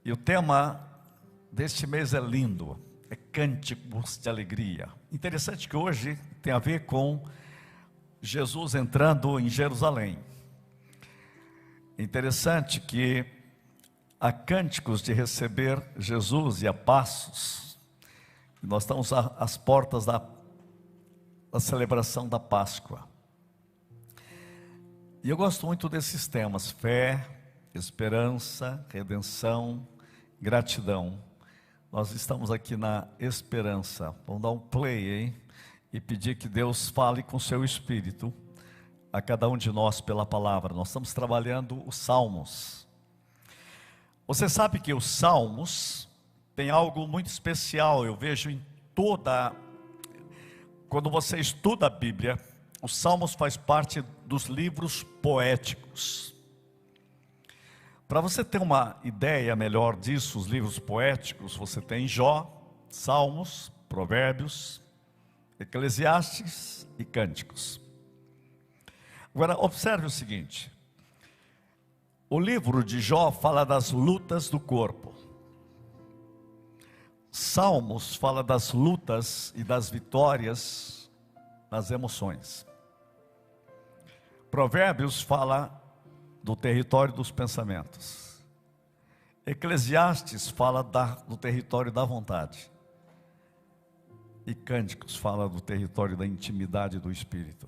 E o tema deste mês é lindo, é cânticos de alegria. Interessante que hoje tem a ver com Jesus entrando em Jerusalém. Interessante que há cânticos de receber Jesus e a passos. Nós estamos às portas da celebração da Páscoa. E eu gosto muito desses temas: fé, esperança, redenção, gratidão. Nós estamos aqui na esperança. Vamos dar um play, hein? E pedir que Deus fale com seu Espírito a cada um de nós pela palavra. Nós estamos trabalhando os Salmos. Você sabe que os Salmos têm algo muito especial. Eu vejo em quando você estuda a Bíblia, os Salmos faz parte dos livros poéticos. Para você ter uma ideia melhor disso, os livros poéticos, você tem Jó, Salmos, Provérbios, Eclesiastes e Cânticos. Agora, observe o seguinte: o livro de Jó fala das lutas do corpo. Salmos fala das lutas e das vitórias nas emoções. Provérbios fala do território dos pensamentos. Eclesiastes fala do território da vontade. E Cânticos fala do território da intimidade do Espírito.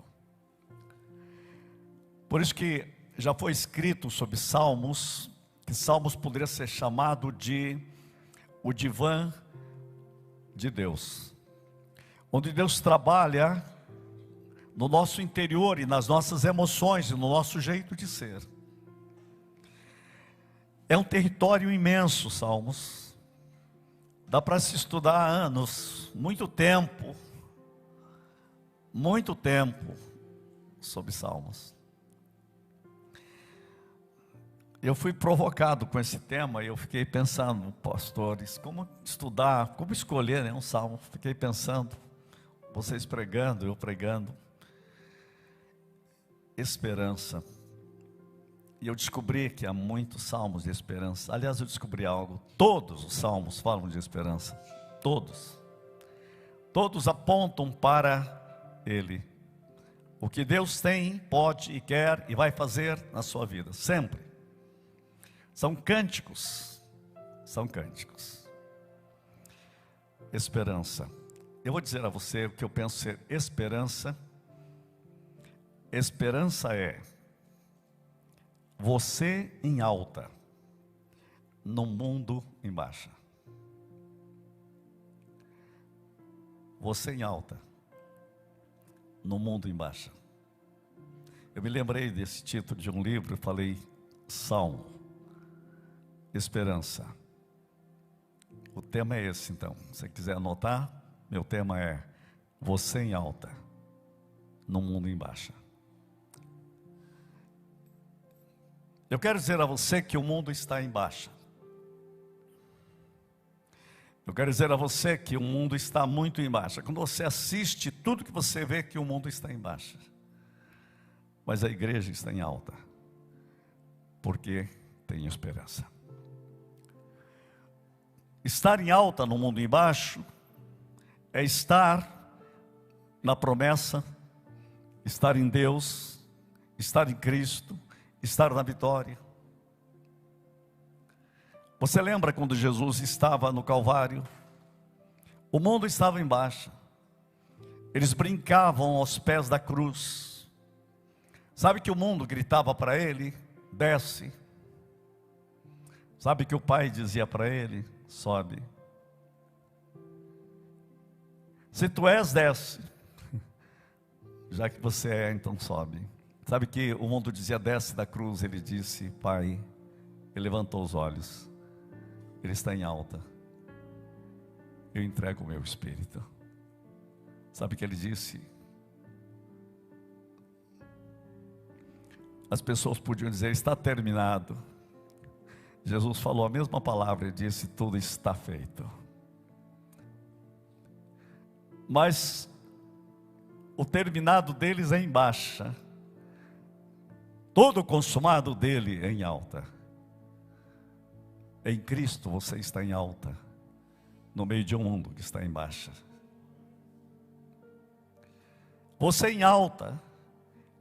Por isso que já foi escrito sobre Salmos, que Salmos poderia ser chamado de o divã de Deus, onde Deus trabalha no nosso interior e nas nossas emoções e no nosso jeito de ser. É um território imenso, Salmos. Dá para se estudar há anos, muito tempo sobre Salmos. Eu fui provocado com esse tema e eu fiquei pensando, pastores, como estudar, como escolher um salmo. Fiquei pensando, vocês pregando, eu pregando. Esperança. E eu descobri que há muitos salmos de esperança. Aliás, eu descobri algo: todos os salmos falam de esperança. Todos apontam para Ele. O que Deus tem, pode e quer e vai fazer na sua vida, sempre. São cânticos. Esperança. Eu vou dizer a você o que eu penso ser esperança. Esperança é você em alta, no mundo em baixa. Você em alta, no mundo em baixa. Eu me lembrei desse título de um livro e falei: Salmo, esperança. O tema é esse, então. Se você quiser anotar, meu tema é você em alta, no mundo em baixa. Eu quero dizer a você que o mundo está em baixa. Eu quero dizer a você que o mundo está muito em baixa. Quando você assiste, tudo que você vê que o mundo está em baixa. Mas a igreja está em alta, porque tem esperança. Estar em alta no mundo em baixo é estar na promessa, estar em Deus, estar em Cristo, estar na vitória. Você lembra quando Jesus estava no Calvário? O mundo estava em baixa. Eles brincavam aos pés da cruz. Sabe que o mundo gritava para ele: desce. Sabe que o Pai dizia para ele: sobe. Se tu és, desce. Já que você é, então sobe. Sabe que o mundo dizia: desce da cruz. Ele disse: Pai. Ele levantou os olhos. Ele está em alta. Eu entrego o meu espírito. Sabe o que ele disse? As pessoas podiam dizer: está terminado. Jesus falou a mesma palavra e disse: tudo está feito. Mas o terminado deles é em baixa, todo o consumado dele é em alta. Em Cristo você está em alta, no meio de um mundo que está em baixa. Você em alta,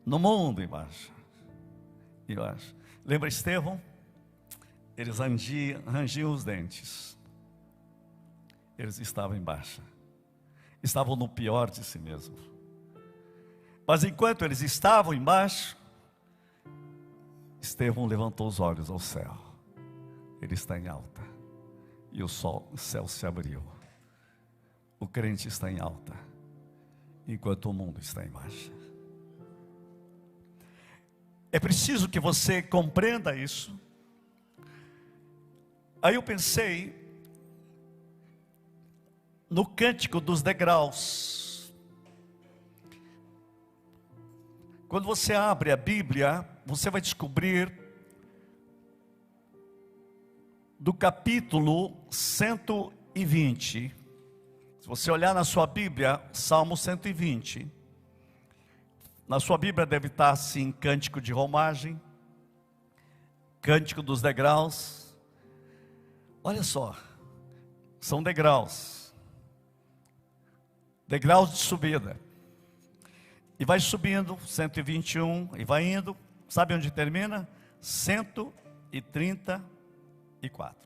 no mundo em baixa. Lembra Estevão? Eles rangiam os dentes. Eles estavam em baixa. Estavam no pior de si mesmos. Mas enquanto eles estavam embaixo, Estevão levantou os olhos ao céu. Ele está em alta. E o céu se abriu. O crente está em alta, enquanto o mundo está em baixa. É preciso que você compreenda isso. Aí eu pensei no cântico dos degraus. Quando você abre a Bíblia, você vai descobrir do capítulo 120. Se você olhar na sua Bíblia, Salmo 120. Na sua Bíblia deve estar assim, cântico de romagem, cântico dos degraus. Olha só, são degraus. Degraus de subida. E vai subindo, 121, e vai indo. Sabe onde termina? 134.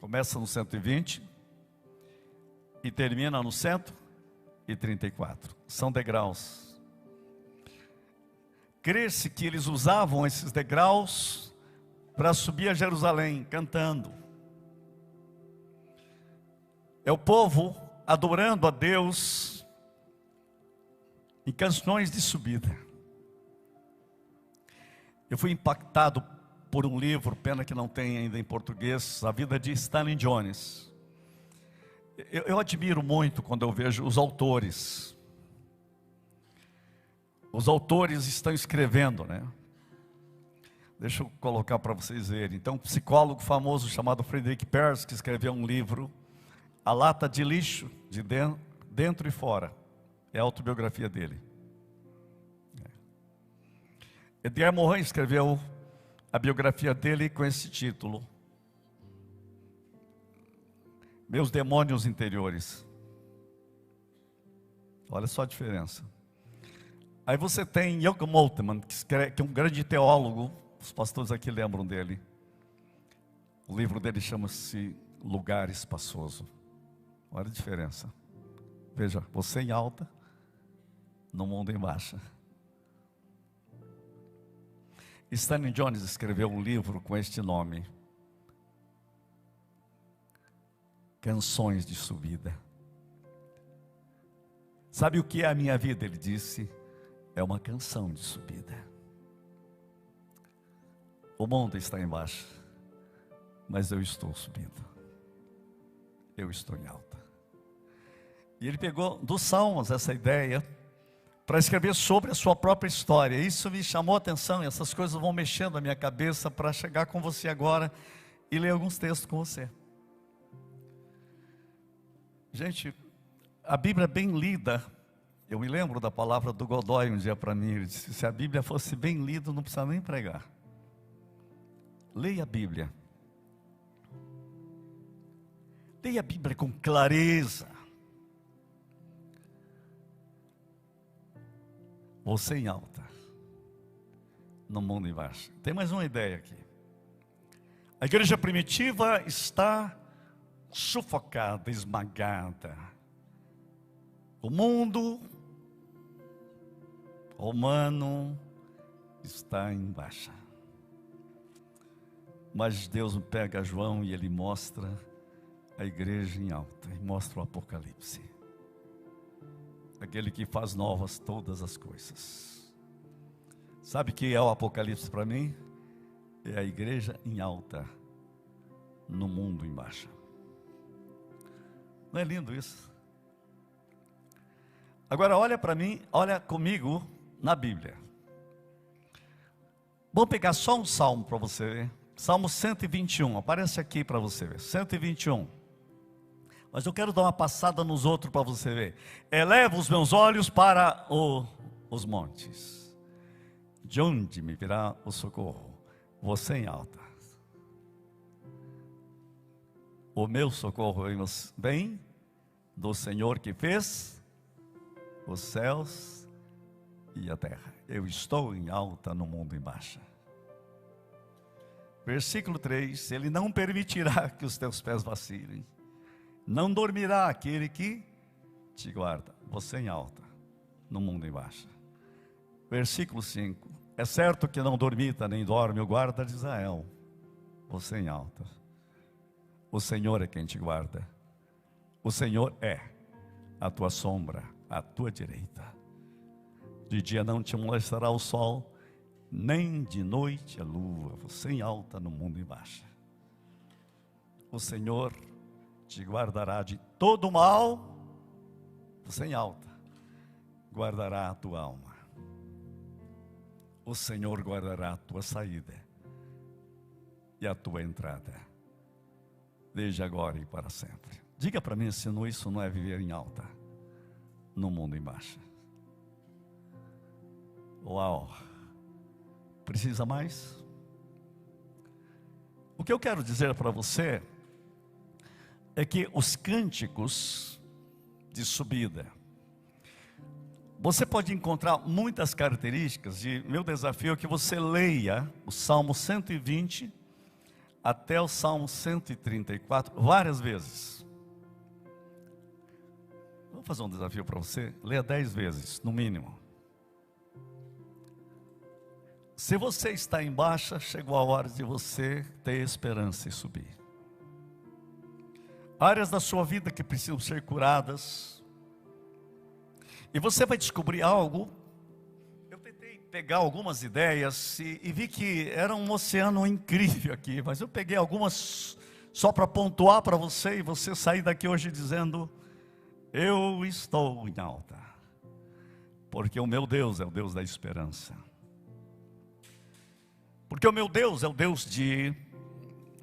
Começa no 120 e termina no 134. São degraus. Crê-se que eles usavam esses degraus para subir a Jerusalém, cantando. É o povo adorando a Deus em canções de subida. Eu fui impactado por um livro, pena que não tem ainda em português, A Vida de Stanley Jones. Eu admiro muito quando eu vejo os autores. Os autores estão escrevendo, né? Deixa eu colocar para vocês verem. Então, um psicólogo famoso chamado Frederick Perls, que escreveu um livro, A Lata de Lixo, de Dentro e Fora. É a autobiografia dele. Edgar Morin escreveu a biografia dele com esse título: Meus Demônios Interiores. Olha só a diferença. Aí você tem Jürgen Moltmann, que é um grande teólogo. Os pastores aqui lembram dele. O livro dele chama-se Lugar Espaçoso. Olha a diferença. Veja, você em alta, no mundo em baixa. Stanley Jones escreveu um livro com este nome: Canções de Subida. Sabe o que é a minha vida? Ele disse: é uma canção de subida. O mundo está embaixo, mas eu estou subindo. Eu estou em alta. E ele pegou dos Salmos essa ideia para escrever sobre a sua própria história. Isso me chamou a atenção, e essas coisas vão mexendo na minha cabeça para chegar com você agora e ler alguns textos com você. Gente, a Bíblia é bem lida. Eu me lembro da palavra do Godoy um dia para mim. Ele disse: se a Bíblia fosse bem lida, não precisa nem pregar. Leia a Bíblia. Leia a Bíblia com clareza. Você em alta, no mundo embaixo. Tem mais uma ideia aqui. A igreja primitiva está sufocada, esmagada. O mundo humano está em baixa. Mas Deus pega João e ele mostra a igreja em alta, e mostra o Apocalipse. Aquele que faz novas todas as coisas. Sabe o que é o Apocalipse para mim? É a igreja em alta, no mundo em baixa. Não é lindo isso? Agora olha para mim, olha comigo na Bíblia. Vou pegar só um salmo para você ver. Salmo 121, aparece aqui para você ver. 121. Mas eu quero dar uma passada nos outros para você ver. Eleva os meus olhos para os montes. De onde me virá o socorro? Você em alta. O meu socorro vem do Senhor que fez os céus e a terra. Eu estou em alta, no mundo em baixa. Versículo 3, Ele não permitirá que os teus pés vacilem. Não dormirá aquele que te guarda. Você em alta, no mundo em baixa. Versículo 5, é certo que não dormita nem dorme o guarda de Israel. Você em alta. O Senhor é quem te guarda. O Senhor é a tua sombra, a tua direita. De dia não te molestará o sol, nem de noite a lua. Você em alta, no mundo em baixa. O Senhor te guardará de todo mal. Você em alta, guardará a tua alma. O Senhor guardará a tua saída e a tua entrada, desde agora e para sempre. Diga para mim se isso não é viver em alta, no mundo em baixa. Uau! Precisa mais? O que eu quero dizer para você é que os cânticos de subida, você pode encontrar muitas características, e meu desafio é que você leia o Salmo 120 até o Salmo 134 várias vezes. Vou fazer um desafio para você, leia 10 vezes, no mínimo. Se você está em baixa, chegou a hora de você ter esperança e subir. Áreas da sua vida que precisam ser curadas. E você vai descobrir algo. Eu tentei pegar algumas ideias e vi que era um oceano incrível aqui. Mas eu peguei algumas só para pontuar para você. E você sair daqui hoje dizendo: eu estou em alta. Porque o meu Deus é o Deus da esperança. Porque o meu Deus é o Deus de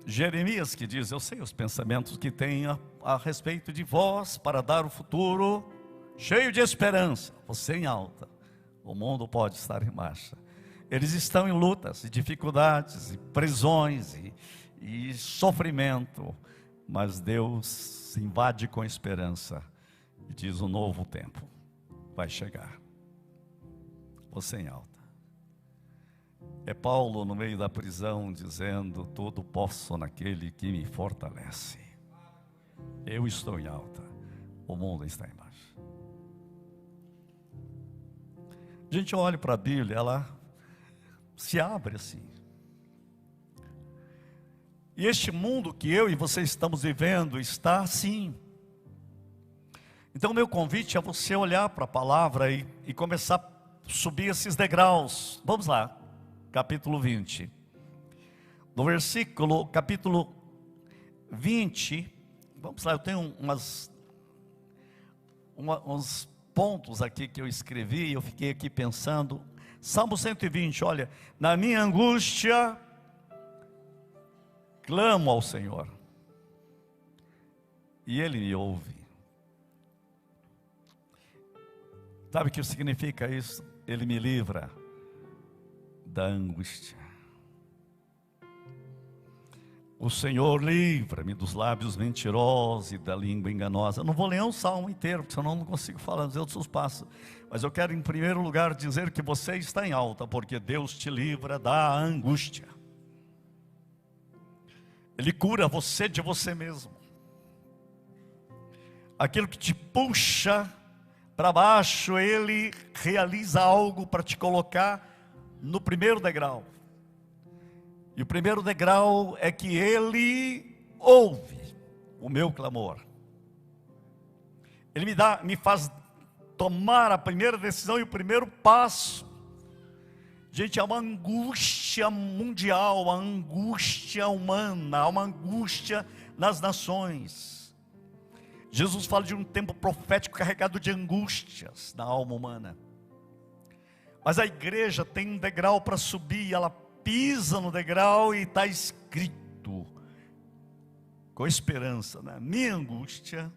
Jeremias, que diz: eu sei os pensamentos que tenho a respeito de vós, para dar o futuro cheio de esperança. Você em alta, o mundo pode estar em baixa. Eles estão em lutas e dificuldades, e prisões, e sofrimento. Mas Deus se invade com esperança e diz: o novo tempo vai chegar. Você em alta. É Paulo no meio da prisão dizendo: tudo posso naquele que me fortalece. Eu estou em alta, o mundo está em baixa. A gente olha para a Bíblia, ela se abre assim. E este mundo que eu e você estamos vivendo está assim. Então meu convite é você olhar para a palavra e começar a subir esses degraus. Vamos lá. Capítulo 20, no capítulo 20, vamos lá, eu tenho uns pontos aqui que eu escrevi, eu fiquei aqui pensando. Salmo 120, olha: na minha angústia, clamo ao Senhor, e Ele me ouve. Sabe o que significa isso? Ele me livra da angústia. O Senhor livra-me dos lábios mentirosos e da língua enganosa. Eu não vou ler um salmo inteiro, porque senão eu não consigo falar nos outros passos. Mas eu quero em primeiro lugar dizer que você está em alta, porque Deus te livra da angústia. Ele cura você de você mesmo. Aquilo que te puxa para baixo, Ele realiza algo para te colocar no primeiro degrau. E o primeiro degrau é que Ele ouve o meu clamor. Ele me faz tomar a primeira decisão e o primeiro passo. Gente, há uma angústia mundial, uma angústia humana, há uma angústia nas nações. Jesus fala de um tempo profético carregado de angústias na alma humana. Mas a igreja tem um degrau para subir, ela pisa no degrau e está escrito, com esperança: na minha angústia,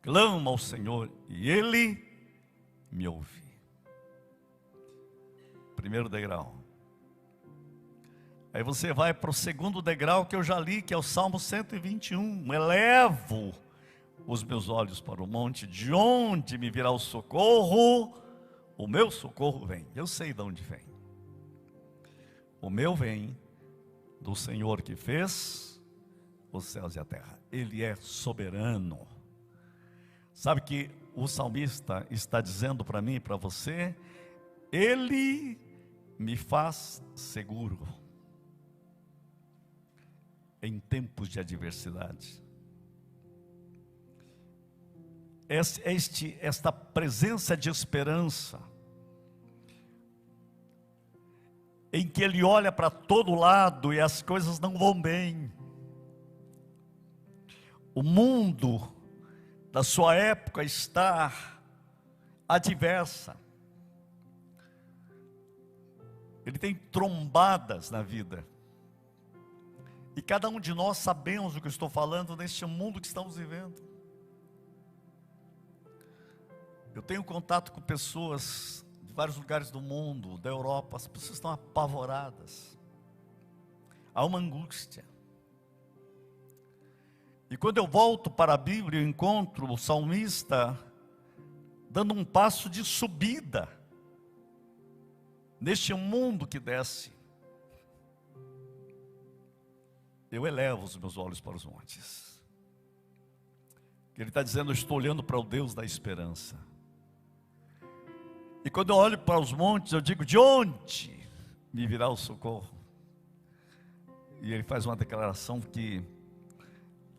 clamo ao Senhor e Ele me ouve. Primeiro degrau. Aí você vai para o segundo degrau que eu já li, que é o Salmo 121. Elevo os meus olhos para o monte, de onde me virá o socorro? O meu socorro vem. Eu sei de onde vem. O meu vem do Senhor que fez os céus e a terra. Ele é soberano. Sabe que o salmista está dizendo para mim e para você: Ele me faz seguro em tempos de adversidade. Esta presença de esperança, em que ele olha para todo lado e as coisas não vão bem. O mundo da sua época está adversa. Ele tem trombadas na vida. E cada um de nós sabemos o que eu estou falando neste mundo que estamos vivendo. Eu tenho contato com pessoas de vários lugares do mundo, da Europa. As pessoas estão apavoradas. Há uma angústia. E quando eu volto para a Bíblia, eu encontro o salmista dando um passo de subida neste mundo que desce. Eu elevo os meus olhos para os montes. Ele está dizendo: eu estou olhando para o Deus da esperança. E quando eu olho para os montes, eu digo: de onde me virá o socorro? E ele faz uma declaração que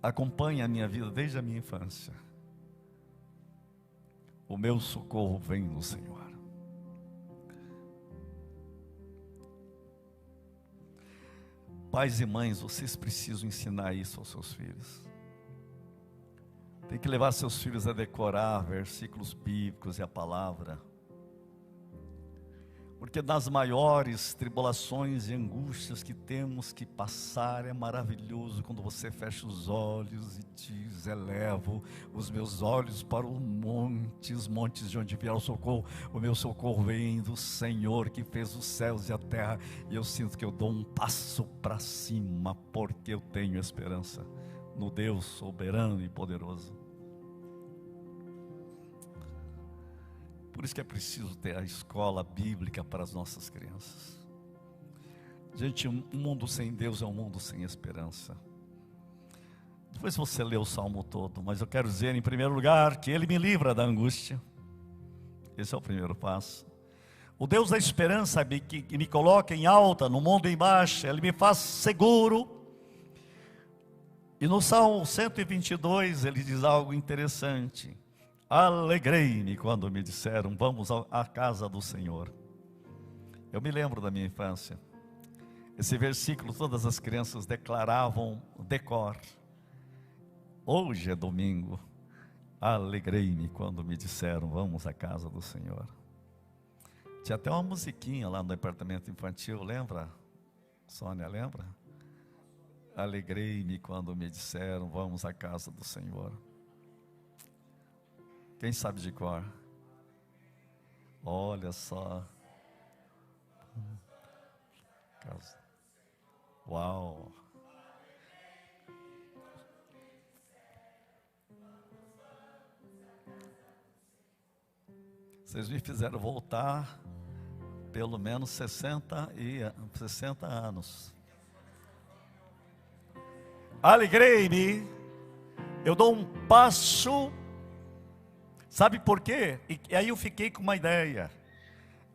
acompanha a minha vida desde a minha infância. O meu socorro vem do Senhor. Pais e mães, vocês precisam ensinar isso aos seus filhos. Tem que levar seus filhos a decorar versículos bíblicos e a palavra. Porque nas maiores tribulações e angústias que temos que passar, é maravilhoso quando você fecha os olhos e diz: elevo os meus olhos para os montes de onde virá o socorro. O meu socorro vem do Senhor que fez os céus e a terra. E eu sinto que eu dou um passo para cima, porque eu tenho esperança no Deus soberano e poderoso. Por isso que é preciso ter a escola bíblica para as nossas crianças. Gente, um mundo sem Deus é um mundo sem esperança. Depois você lê o salmo todo, mas eu quero dizer, em primeiro lugar, que Ele me livra da angústia. Esse é o primeiro passo. O Deus da esperança que me coloca em alta, no mundo em baixa, Ele me faz seguro. E no Salmo 122, ele diz algo interessante: alegrei-me quando me disseram, vamos à casa do Senhor. Eu me lembro da minha infância. Esse versículo todas as crianças declaravam decor. Hoje é domingo. Alegrei-me quando me disseram, vamos à casa do Senhor. Tinha até uma musiquinha lá no departamento infantil, lembra? Sônia, lembra? Alegrei-me quando me disseram, vamos à casa do Senhor. Quem sabe de cor? Olha só. Uau. Vocês me fizeram voltar pelo menos 60 anos. Alegrei-me. Eu dou um passo. Sabe por quê? E aí eu fiquei com uma ideia.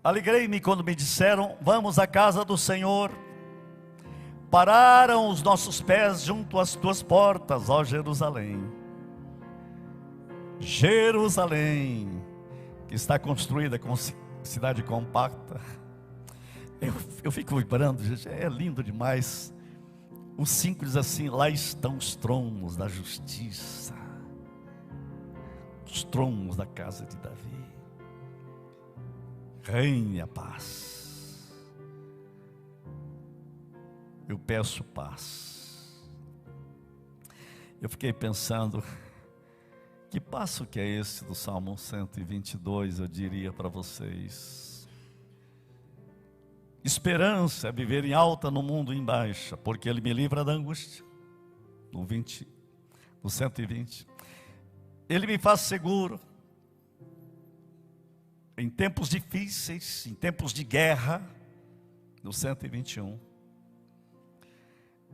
Alegrei-me quando me disseram, vamos à casa do Senhor. Pararam os nossos pés junto às tuas portas, ó Jerusalém. Jerusalém, que está construída como cidade compacta. Eu fico vibrando, gente, é lindo demais. O 5 diz assim: lá estão os tronos da justiça, os tronos da casa de Davi. Reine a paz. Eu peço paz. Eu fiquei pensando, que passo que é esse do Salmo 122, eu diria para vocês. Esperança é viver em alta no mundo em baixa, porque Ele me livra da angústia. No 120. Ele me faz seguro em tempos difíceis, em tempos de guerra, no 121.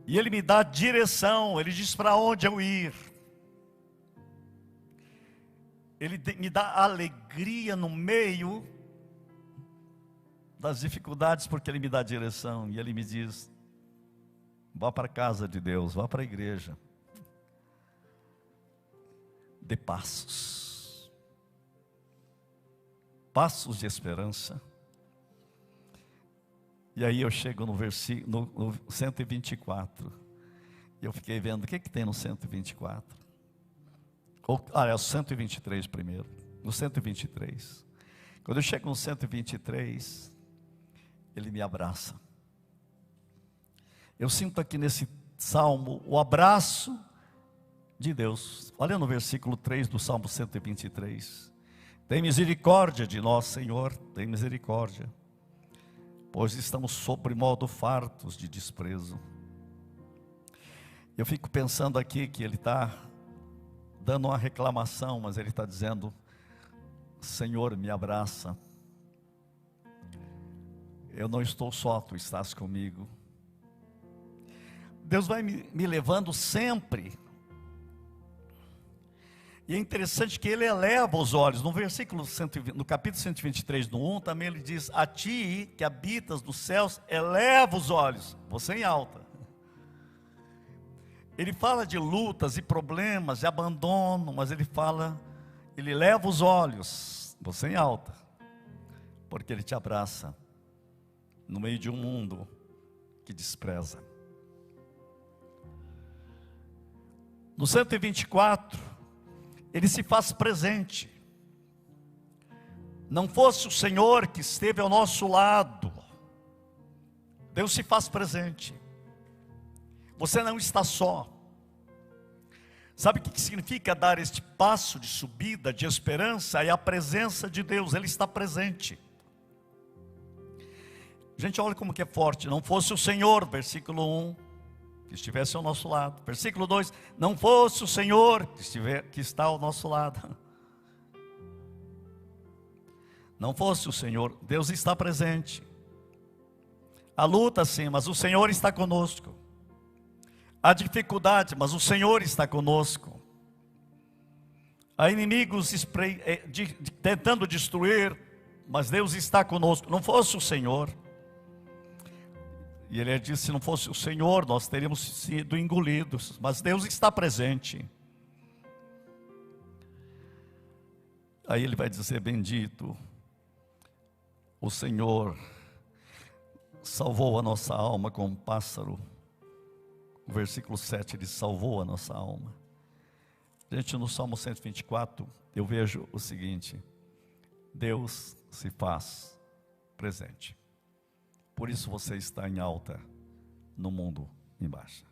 E Ele me dá direção, Ele diz para onde eu ir. Ele me dá alegria no meio das dificuldades, porque Ele me dá direção. E Ele me diz: vá para a casa de Deus, vá para a igreja. Dê passos. Passos de esperança. E aí eu chego no versículo, no 124. E eu fiquei vendo, o que tem no 124? É o 123 primeiro. No 123. Quando eu chego no 123, Ele me abraça. Eu sinto aqui nesse salmo o abraço de Deus. Olha no versículo 3 do Salmo 123. Tem misericórdia de nós, Senhor, tem misericórdia, pois estamos sobremodo fartos de desprezo. Eu fico pensando aqui que Ele está dando uma reclamação, mas Ele está dizendo: Senhor, me abraça. Eu não estou só, Tu estás comigo. Deus vai me levando sempre. E é interessante que Ele eleva os olhos. No versículo 120, no capítulo 123, no 1, também Ele diz: a Ti que habitas nos céus, eleva os olhos. Você em alta. Ele fala de lutas e problemas, de abandono, mas Ele leva os olhos. Você em alta. Porque Ele te abraça no meio de um mundo que despreza. No 124, Ele se faz presente. Não fosse o Senhor que esteve ao nosso lado, Deus se faz presente. Você não está só. Sabe o que significa dar este passo de subida, de esperança? É a presença de Deus, Ele está presente. Gente, olha como que é forte. Não fosse o Senhor, versículo 1, que estivesse ao nosso lado. Versículo 2, não fosse o Senhor que está ao nosso lado. Não fosse o Senhor, Deus está presente. A luta sim, mas o Senhor está conosco. Há dificuldade, mas o Senhor está conosco. Há inimigos tentando destruir, mas Deus está conosco. Não fosse o Senhor. E Ele disse: se não fosse o Senhor, nós teríamos sido engolidos. Mas Deus está presente. Aí Ele vai dizer: bendito o Senhor, salvou a nossa alma como um pássaro. O versículo 7 diz: salvou a nossa alma. Gente, no Salmo 124, eu vejo o seguinte: Deus se faz presente. Por isso você está em alta, no mundo em baixa.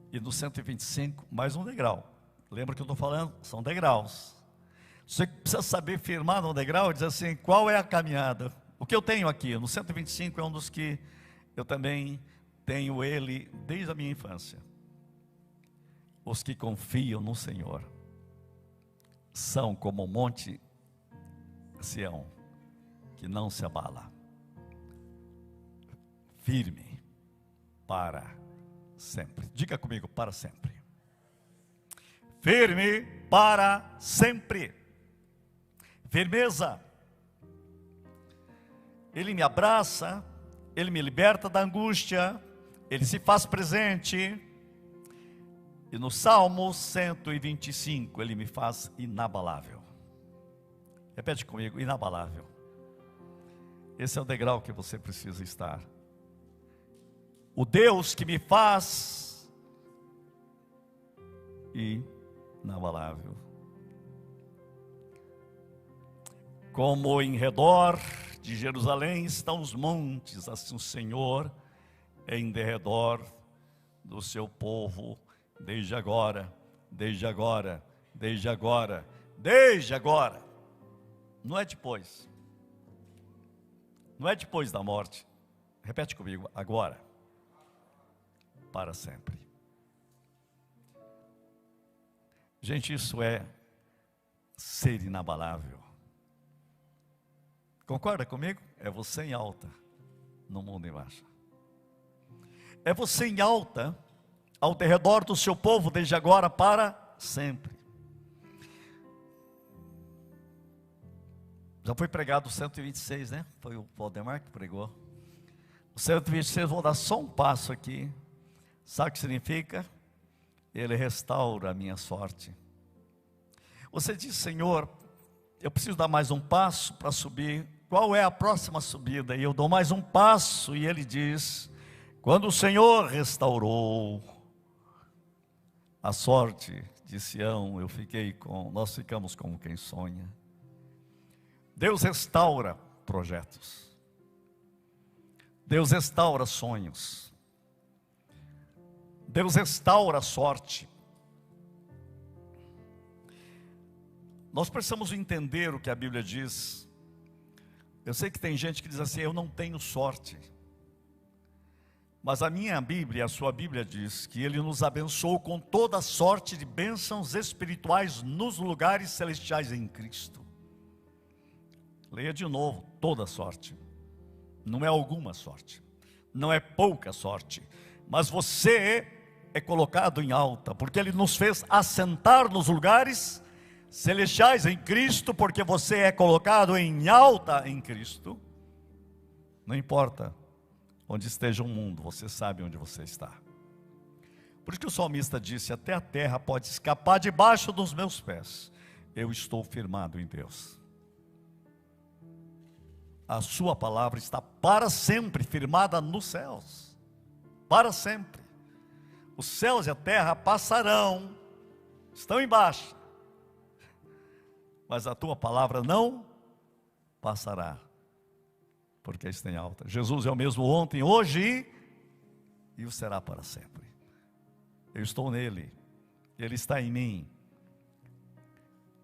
E no 125, mais um degrau. Lembra que eu estou falando? São degraus. Você precisa saber firmar no degrau e dizer assim: qual é a caminhada? O que eu tenho aqui, no 125 é um dos que eu também tenho ele desde a minha infância. Os que confiam no Senhor são como o monte Sião, que não se abala, firme para sempre. Diga comigo: para sempre. Firme para sempre. Firmeza. Ele me abraça, Ele me liberta da angústia, Ele se faz presente. E no Salmo 125, Ele me faz inabalável. Repete comigo: inabalável. Esse é o degrau que você precisa estar. O Deus que me faz inabalável. Como em redor de Jerusalém estão os montes, assim o Senhor é em derredor do seu povo, desde agora, desde agora, desde agora, desde agora. Não é depois. Não é depois da morte. Repete comigo, agora. Para sempre. Gente, isso é ser inabalável. Concorda comigo? É você em alta, no mundo em baixa. É você em alta, ao derredor do seu povo, desde agora para sempre. Já foi pregado o 126, né? Foi o Valdemar que pregou. O 126, vou dar só um passo aqui. Sabe o que significa? Ele restaura a minha sorte. Você diz, Senhor, eu preciso dar mais um passo para subir. Qual é a próxima subida? E eu dou mais um passo, e ele diz, quando o Senhor restaurou a sorte de Sião, nós ficamos como quem sonha. Deus restaura projetos. Deus restaura sonhos. Deus restaura a sorte. Nós precisamos entender o que a Bíblia diz. Eu sei que tem gente que diz assim, eu não tenho sorte. Mas a minha Bíblia, a sua Bíblia diz que Ele nos abençoou com toda sorte de bênçãos espirituais nos lugares celestiais em Cristo. Leia de novo, toda sorte. Não é alguma sorte. Não é pouca sorte. Mas você é colocado em alta, porque Ele nos fez assentar nos lugares celestiais em Cristo, porque você é colocado em alta em Cristo. Não importa onde esteja o mundo, você sabe onde você está. Por isso que o salmista disse, até a terra pode escapar debaixo dos meus pés, eu estou firmado em Deus. A sua palavra está para sempre firmada nos céus, para sempre. Os céus e a terra passarão, estão embaixo, mas a tua palavra não passará, porque está em alta. Jesus é o mesmo ontem, hoje e o será para sempre. Eu estou nele, Ele está em mim,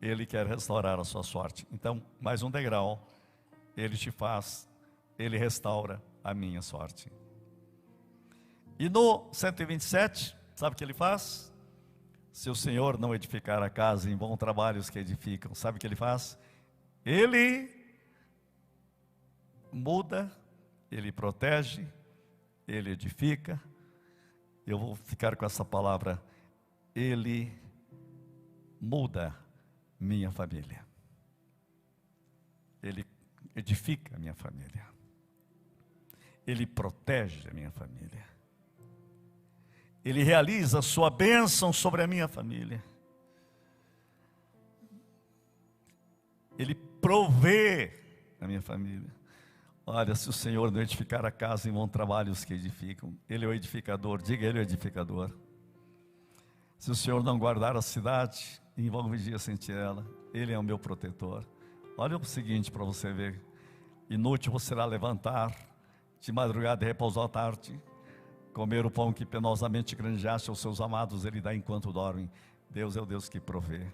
Ele quer restaurar a sua sorte. Então, mais um degrau, Ele te faz, Ele restaura a minha sorte. E no 127, sabe o que Ele faz? Se o Senhor não edificar a casa, em vão trabalhos que edificam. Sabe o que Ele faz? Ele muda, Ele protege, Ele edifica. Eu vou ficar com essa palavra. Ele muda minha família. Ele edifica a minha família. Ele protege a minha família. Ele realiza a sua bênção sobre a minha família. Ele provê a minha família. Olha, se o Senhor não edificar a casa, em vão trabalhos que edificam. Ele é o edificador, diga Ele é o edificador. Se o Senhor não guardar a cidade, em vão vigia sentinela. Ele é o meu protetor. Olha o seguinte para você ver. Inútil você será levantar de madrugada e repousar à tarde, comer o pão que penosamente granjeaste aos seus amados, Ele dá enquanto dormem. Deus é o Deus que provê.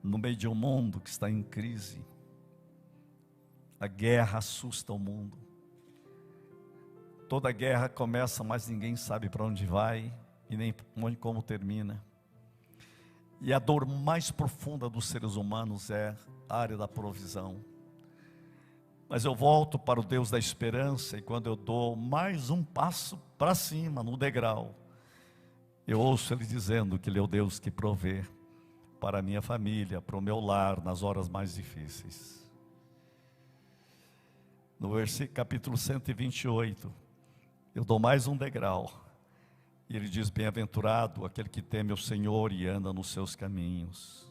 No meio de um mundo que está em crise, a guerra assusta o mundo. Toda guerra começa, mas ninguém sabe para onde vai e nem como termina. E a dor mais profunda dos seres humanos é a área da provisão. Mas eu volto para o Deus da esperança, e quando eu dou mais um passo para cima, no degrau, eu ouço Ele dizendo que Ele é o Deus que provê para a minha família, para o meu lar, nas horas mais difíceis. No versículo, capítulo 128, eu dou mais um degrau, e Ele diz, bem-aventurado aquele que teme o Senhor e anda nos seus caminhos.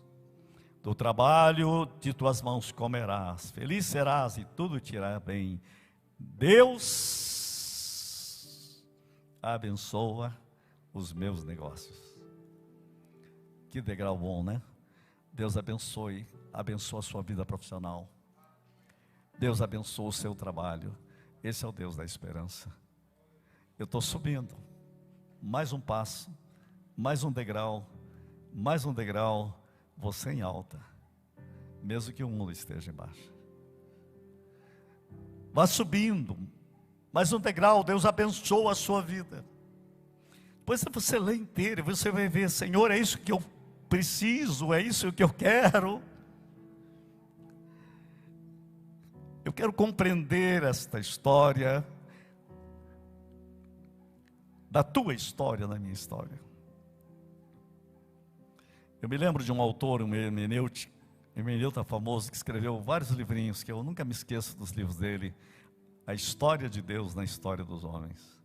Do trabalho de tuas mãos comerás, feliz serás e tudo te irá bem. Deus abençoa os meus negócios. Que degrau bom, né? Deus abençoa a sua vida profissional. Deus abençoa o seu trabalho. Esse é o Deus da esperança. Eu estou subindo, mais um passo, mais um degrau, você em alta, mesmo que o mundo esteja embaixo. Vá subindo. Mais um degrau, Deus abençoa a sua vida. Depois você lê inteiro, você vai ver, Senhor, é isso que eu preciso, é isso que eu quero. Eu quero compreender esta história, da tua história, da minha história. Eu me lembro de um autor, um hermeneuta famoso, que escreveu vários livrinhos, que eu nunca me esqueço dos livros dele. A história de Deus na história dos homens.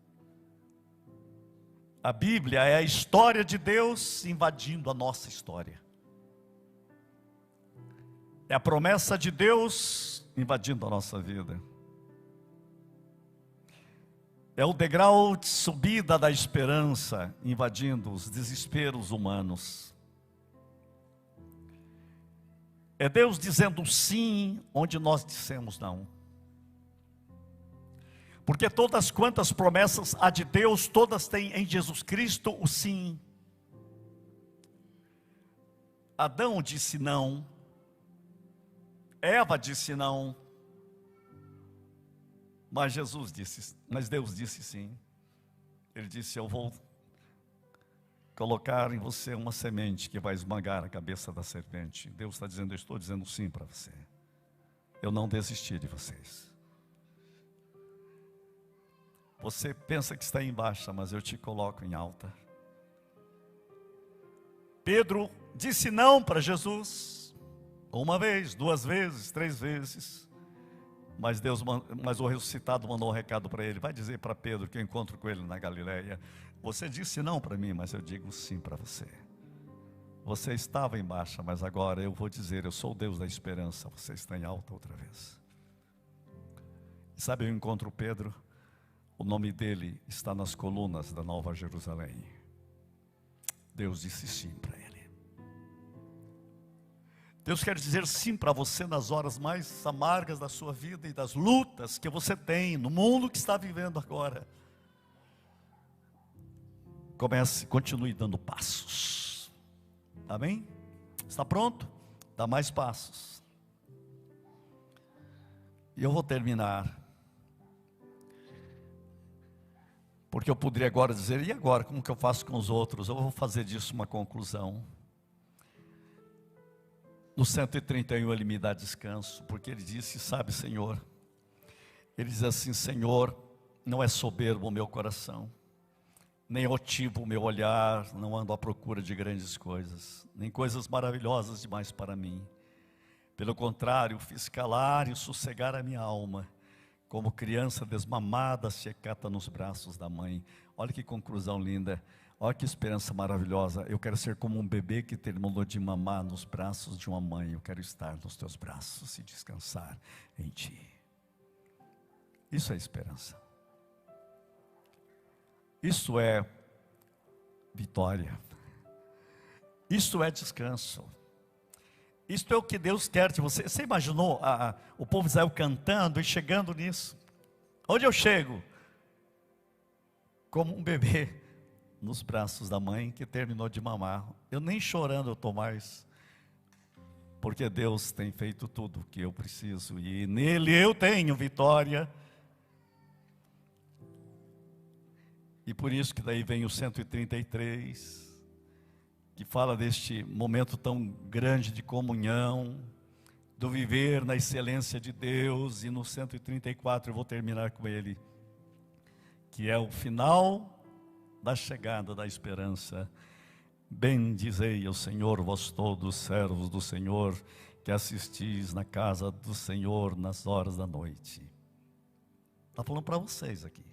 A Bíblia é a história de Deus invadindo a nossa história. É a promessa de Deus invadindo a nossa vida. É o degrau de subida da esperança invadindo os desesperos humanos. É Deus dizendo sim onde nós dissemos não. Porque todas quantas promessas há de Deus, todas têm em Jesus Cristo o sim. Adão disse não. Eva disse não. Mas Deus disse sim. Ele disse, eu vou colocar em você uma semente que vai esmagar a cabeça da serpente. Deus está dizendo, eu estou dizendo sim para você. Eu não desisti de vocês. Você pensa que está em baixa, mas eu te coloco em alta. Pedro disse não para Jesus. Uma vez, 2 vezes, 3 vezes. Mas o ressuscitado mandou um recado para ele. Vai dizer para Pedro que eu encontro com ele na Galileia. Você disse não para mim, mas eu digo sim para você. Você estava em baixa, mas agora eu vou dizer, eu sou o Deus da esperança. Você está em alta outra vez. E sabe, eu encontro Pedro. O nome dele está nas colunas da Nova Jerusalém. Deus disse sim para ele. Deus quer dizer sim para você nas horas mais amargas da sua vida e das lutas que você tem no mundo que está vivendo agora. Continue dando passos. Amém? Está pronto? Dá mais passos. E eu vou terminar. Porque eu poderia agora dizer, e agora, como que eu faço com os outros? Eu vou fazer disso uma conclusão. No 131 ele me dá descanso, porque ele disse, sabe, Senhor, ele diz assim, Senhor, não é soberbo o meu coração, nem altivo o meu olhar, não ando à procura de grandes coisas, nem coisas maravilhosas demais para mim. Pelo contrário, fiz calar e sossegar a minha alma, como criança desmamada se acata nos braços da mãe. Olha que conclusão linda, olha que esperança maravilhosa. Eu quero ser como um bebê que terminou de mamar nos braços de uma mãe. Eu quero estar nos teus braços e descansar em ti. Isso é esperança. Isso é vitória. Isso é descanso. Isto é o que Deus quer de você. Você imaginou o povo de Israel cantando e chegando nisso? Onde eu chego? Como um bebê nos braços da mãe que terminou de mamar. Eu nem chorando eu estou mais. Porque Deus tem feito tudo o que eu preciso. E nele eu tenho vitória. E por isso que daí vem o 133... que fala deste momento tão grande de comunhão, do viver na excelência de Deus, e no 134 eu vou terminar com ele, que é o final da chegada da esperança. Bendizei ao Senhor, vós todos servos do Senhor, que assistis na casa do Senhor nas horas da noite. Está falando para vocês aqui.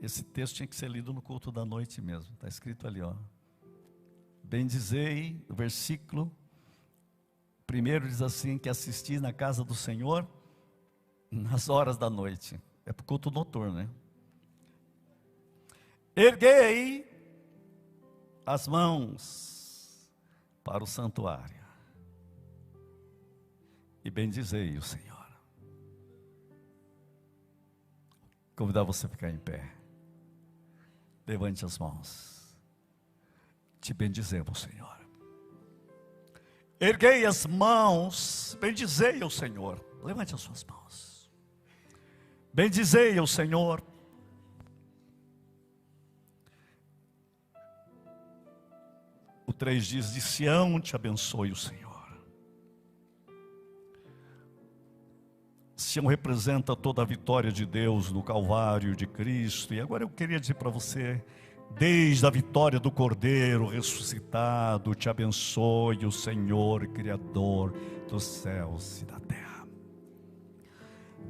Esse texto tinha que ser lido no culto da noite mesmo. Está escrito ali, ó. Bendizei, o versículo primeiro diz assim, que assisti na casa do Senhor nas horas da noite. É para o culto noturno, né? Erguei as mãos para o santuário e bendizei o Senhor. Convidar você a ficar em pé. Levante as mãos. Te bendizemos, Senhor. Erguei as mãos, bendizei o Senhor. Levante as suas mãos. Bendizei ao Senhor. O 3 diz: de Sião te abençoe o Senhor. Sião representa toda a vitória de Deus no Calvário de Cristo. E agora eu queria dizer para você: desde a vitória do Cordeiro ressuscitado, te abençoe o Senhor, Criador dos céus e da terra.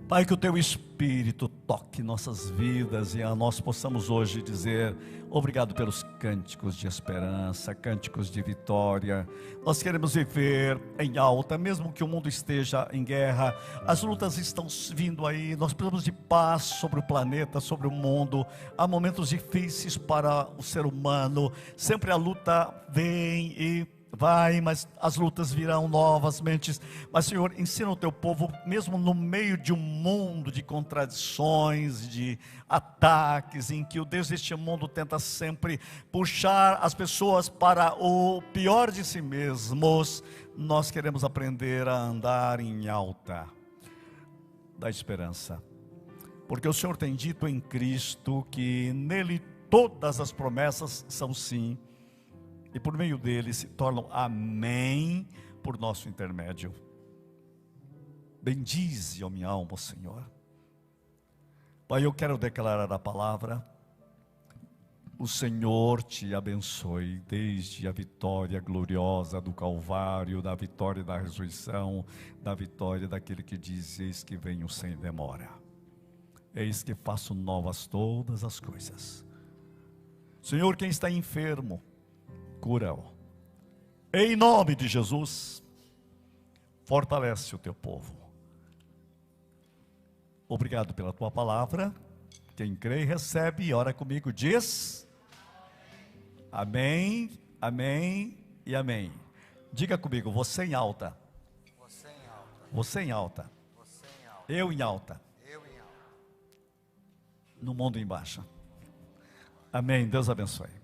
Pai, que o Teu Espírito toque nossas vidas e a nós possamos hoje dizer obrigado pelos cânticos de esperança, cânticos de vitória. Nós queremos viver em alta, mesmo que o mundo esteja em guerra, as lutas estão vindo aí, nós precisamos de paz sobre o planeta, sobre o mundo. Há momentos difíceis para o ser humano, sempre a luta vem e vai, mas as lutas virão novamente. Mas, Senhor, ensina o Teu povo, mesmo no meio de um mundo de contradições, de ataques, em que o Deus deste mundo tenta sempre puxar as pessoas para o pior de si mesmos. Nós queremos aprender a andar em alta da esperança, porque o Senhor tem dito em Cristo que nele todas as promessas são sim, e por meio dele se tornam amém por nosso intermédio. Bendize, ó minha alma, Senhor. Pai, eu quero declarar a palavra. O Senhor te abençoe, desde a vitória gloriosa do Calvário, da vitória da ressurreição, da vitória daquele que diz: eis que venho sem demora, eis que faço novas todas as coisas. Senhor, quem está enfermo, cura-o, em nome de Jesus. Fortalece o Teu povo. Obrigado pela Tua palavra. Quem crê e recebe e ora comigo diz amém, amém e amém. Diga comigo: você em alta, Você em alta, você em alta, você em alta, eu em alta, eu em alta. no mundo em baixa. Amém. Deus abençoe.